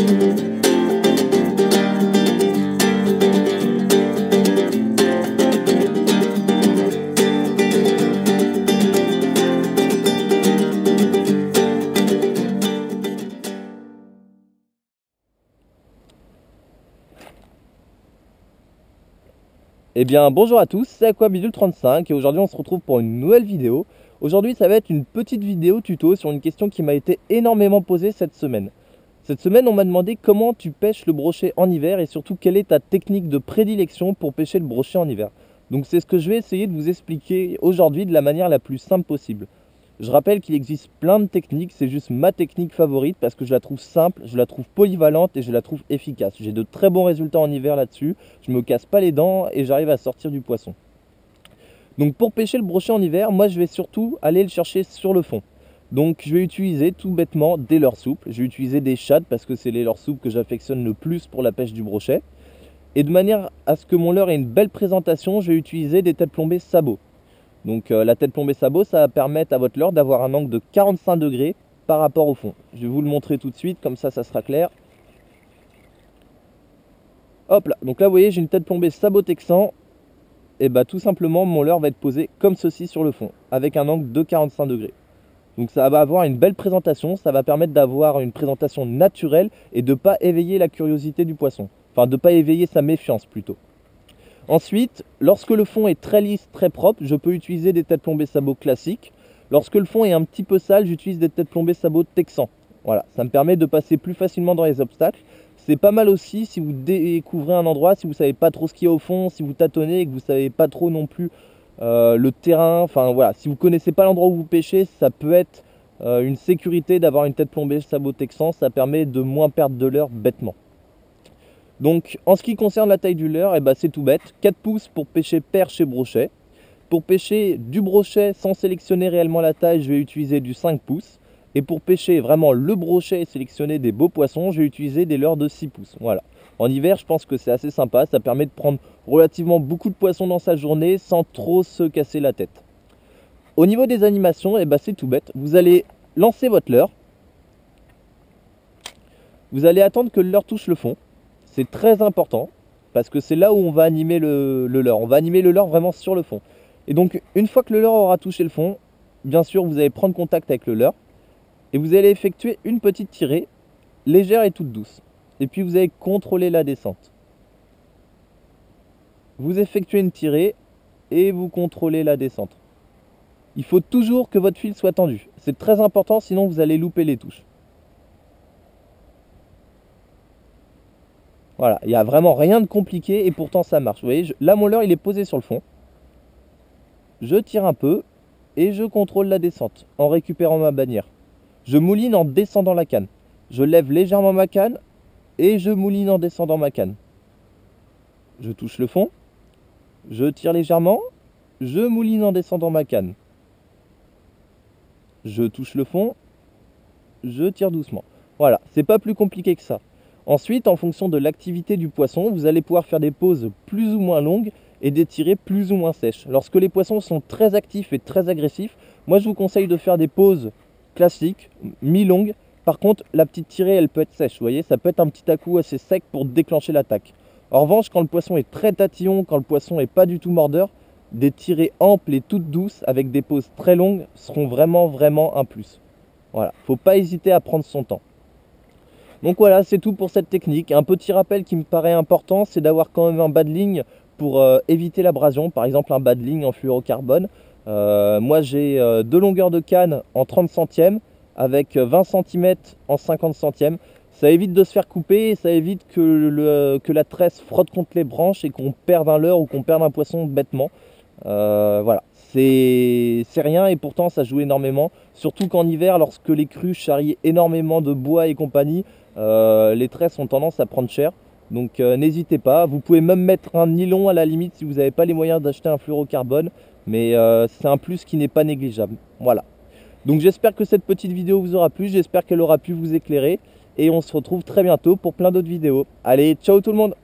Eh bien bonjour à tous, c'est Aquabidule35 et aujourd'hui on se retrouve pour une nouvelle vidéo. Aujourd'hui ça va être une petite vidéo tuto sur une question qui m'a été énormément posée cette semaine. Cette semaine on m'a demandé comment tu pêches le brochet en hiver et surtout quelle est ta technique de prédilection pour pêcher le brochet en hiver. Donc c'est ce que je vais essayer de vous expliquer aujourd'hui de la manière la plus simple possible. Je rappelle qu'il existe plein de techniques, c'est juste ma technique favorite parce que je la trouve simple, je la trouve polyvalente et je la trouve efficace. J'ai de très bons résultats en hiver là-dessus, je me casse pas les dents et j'arrive à sortir du poisson. Donc pour pêcher le brochet en hiver, moi je vais surtout aller le chercher sur le fond. Donc je vais utiliser tout bêtement des leurres souples, je vais utiliser des shad parce que c'est les leurres souples que j'affectionne le plus pour la pêche du brochet. Et de manière à ce que mon leurre ait une belle présentation, je vais utiliser des têtes plombées sabot. Donc la tête plombée sabot, ça va permettre à votre leurre d'avoir un angle de 45 degrés par rapport au fond. Je vais vous le montrer tout de suite, comme ça sera clair. Hop là, donc là vous voyez j'ai une tête plombée sabot texan. Et bah tout simplement mon leurre va être posé comme ceci sur le fond, avec un angle de 45 degrés. Donc ça va avoir une belle présentation, ça va permettre d'avoir une présentation naturelle et de ne pas éveiller la curiosité du poisson. Enfin de ne pas éveiller sa méfiance plutôt. Ensuite, lorsque le fond est très lisse, très propre, je peux utiliser des têtes plombées sabot classiques. Lorsque le fond est un petit peu sale, j'utilise des têtes plombées sabot texan. Voilà, ça me permet de passer plus facilement dans les obstacles. C'est pas mal aussi si vous découvrez un endroit, si vous ne savez pas trop ce qu'il y a au fond, si vous tâtonnez et que vous ne savez pas trop non plus le terrain. Enfin voilà, si vous ne connaissez pas l'endroit où vous pêchez, ça peut être une sécurité d'avoir une tête plombée sabot texan. Ça permet de moins perdre de leurre bêtement. Donc en ce qui concerne la taille du leurre, c'est tout bête, 4 pouces pour pêcher perche et brochet. Pour pêcher du brochet sans sélectionner réellement la taille, je vais utiliser du 5 pouces. Et pour pêcher vraiment le brochet et sélectionner des beaux poissons, je vais utiliser des leurres de 6 pouces. Voilà. En hiver, je pense que c'est assez sympa, ça permet de prendre relativement beaucoup de poissons dans sa journée sans trop se casser la tête. Au niveau des animations, c'est tout bête. Vous allez lancer votre leurre. Vous allez attendre que le leurre touche le fond. C'est très important parce que c'est là où on va animer le leurre. On va animer le leurre vraiment sur le fond. Et donc une fois que le leurre aura touché le fond, bien sûr vous allez prendre contact avec le leurre et vous allez effectuer une petite tirée légère et toute douce. Et puis vous allez contrôler la descente. Vous effectuez une tirée et vous contrôlez la descente. Il faut toujours que votre fil soit tendu. C'est très important, sinon vous allez louper les touches. Voilà, il n'y a vraiment rien de compliqué et pourtant ça marche. Vous voyez, là mon leurre il est posé sur le fond. Je tire un peu et je contrôle la descente en récupérant ma bannière. Je mouline en descendant la canne. Je lève légèrement ma canne et je mouline en descendant ma canne. Je touche le fond. Je tire légèrement. Je mouline en descendant ma canne. Je touche le fond. Je tire doucement. Voilà, c'est pas plus compliqué que ça. Ensuite, en fonction de l'activité du poisson, vous allez pouvoir faire des pauses plus ou moins longues et des tirées plus ou moins sèches. Lorsque les poissons sont très actifs et très agressifs, moi je vous conseille de faire des pauses classiques, mi-longues. Par contre, la petite tirée, elle peut être sèche, vous voyez, ça peut être un petit à-coup assez sec pour déclencher l'attaque. En revanche, quand le poisson est très tatillon, quand le poisson n'est pas du tout mordeur, des tirées amples et toutes douces avec des pauses très longues seront vraiment un plus. Voilà, faut pas hésiter à prendre son temps. Donc voilà, c'est tout pour cette technique. Un petit rappel qui me paraît important, c'est d'avoir quand même un bas de ligne pour éviter l'abrasion. Par exemple, un bas de ligne en fluorocarbone. Moi, j'ai deux longueurs de canne en 30 centièmes avec 20 cm en 50 centièmes. Ça évite de se faire couper et ça évite que la tresse frotte contre les branches et qu'on perde un leurre ou qu'on perde un poisson bêtement. Voilà, c'est rien et pourtant ça joue énormément. Surtout qu'en hiver, lorsque les crues charrient énormément de bois et compagnie, les tresses ont tendance à prendre cher. Donc n'hésitez pas, vous pouvez même mettre un nylon à la limite si vous n'avez pas les moyens d'acheter un fluorocarbone. Mais c'est un plus qui n'est pas négligeable. Voilà. Donc j'espère que cette petite vidéo vous aura plu, j'espère qu'elle aura pu vous éclairer. Et on se retrouve très bientôt pour plein d'autres vidéos. Allez, ciao tout le monde!